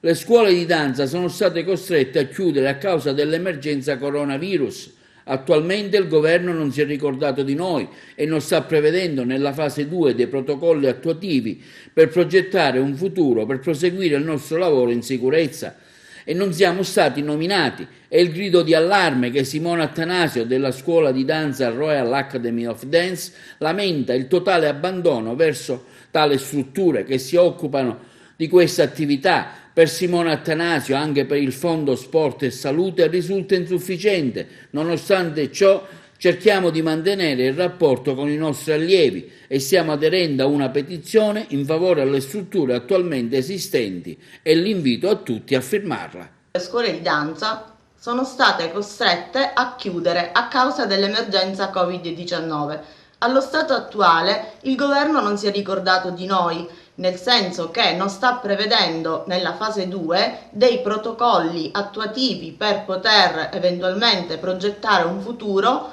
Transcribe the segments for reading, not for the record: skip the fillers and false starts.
Le scuole di danza sono state costrette a chiudere a causa dell'emergenza coronavirus. Attualmente il governo non si è ricordato di noi e non sta prevedendo nella fase 2 dei protocolli attuativi per progettare un futuro, per proseguire il nostro lavoro in sicurezza. E non siamo stati nominati. È il grido di allarme che Simona Attanasio della scuola di danza Royal Academy of Dance lamenta il totale abbandono verso tale strutture che si occupano di questa attività. Per Simona Attanasio, anche per il Fondo Sport e Salute, risulta insufficiente. Nonostante ciò, cerchiamo di mantenere il rapporto con i nostri allievi e stiamo aderendo a una petizione in favore alle strutture attualmente esistenti e l'invito a tutti a firmarla. Le scuole di danza sono state costrette a chiudere a causa dell'emergenza Covid-19. Allo stato attuale il governo non si è ricordato di noi, nel senso che non sta prevedendo nella fase 2 dei protocolli attuativi per poter eventualmente progettare un futuro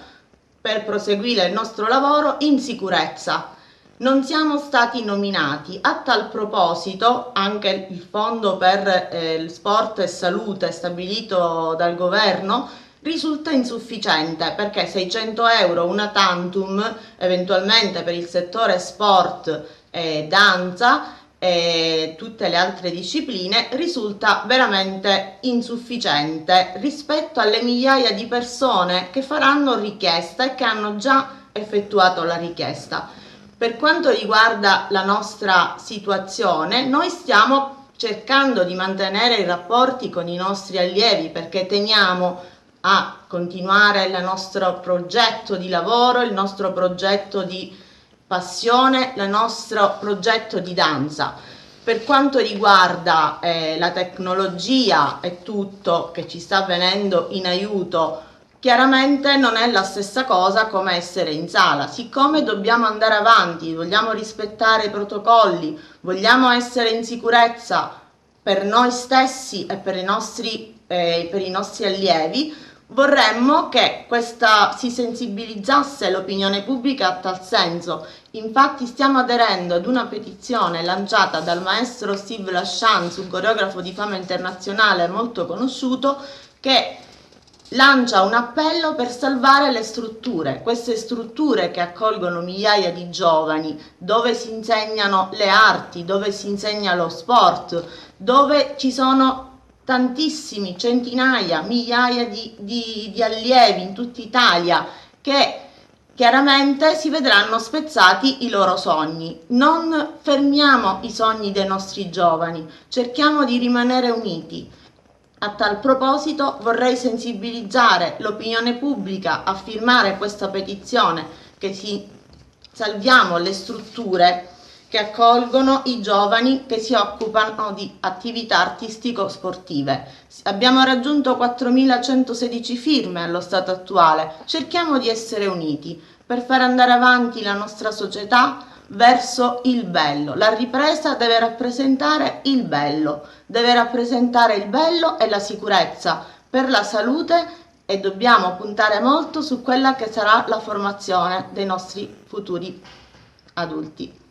per proseguire il nostro lavoro in sicurezza. Non siamo stati nominati. A tal proposito anche il fondo per il sport e salute stabilito dal governo risulta insufficiente, perché 600 euro una tantum eventualmente per il settore sport e danza e tutte le altre discipline risulta veramente insufficiente rispetto alle migliaia di persone che faranno richiesta e che hanno già effettuato la richiesta. Per quanto riguarda la nostra situazione, noi stiamo cercando di mantenere i rapporti con i nostri allievi, perché teniamo a continuare il nostro progetto di lavoro, il nostro progetto di passione, il nostro progetto di danza. Per quanto riguarda la tecnologia e tutto che ci sta venendo in aiuto, chiaramente non è la stessa cosa come essere in sala. Siccome dobbiamo andare avanti, vogliamo rispettare i protocolli, vogliamo essere in sicurezza per noi stessi e per i nostri allievi, vorremmo che si sensibilizzasse l'opinione pubblica a tal senso. Infatti stiamo aderendo ad una petizione lanciata dal maestro Steve Lachance, un coreografo di fama internazionale molto conosciuto, che lancia un appello per salvare le strutture, queste strutture che accolgono migliaia di giovani, dove si insegnano le arti, dove si insegna lo sport, dove ci sono tantissimi, centinaia, migliaia di allievi in tutta Italia che chiaramente si vedranno spezzati i loro sogni. Non fermiamo i sogni dei nostri giovani, cerchiamo di rimanere uniti. A tal proposito vorrei sensibilizzare l'opinione pubblica a firmare questa petizione salviamo le strutture che accolgono i giovani che si occupano di attività artistico-sportive. Abbiamo raggiunto 4.116 firme allo stato attuale. Cerchiamo di essere uniti per far andare avanti la nostra società verso il bello. La ripresa deve rappresentare il bello e la sicurezza per la salute, e dobbiamo puntare molto su quella che sarà la formazione dei nostri futuri adulti.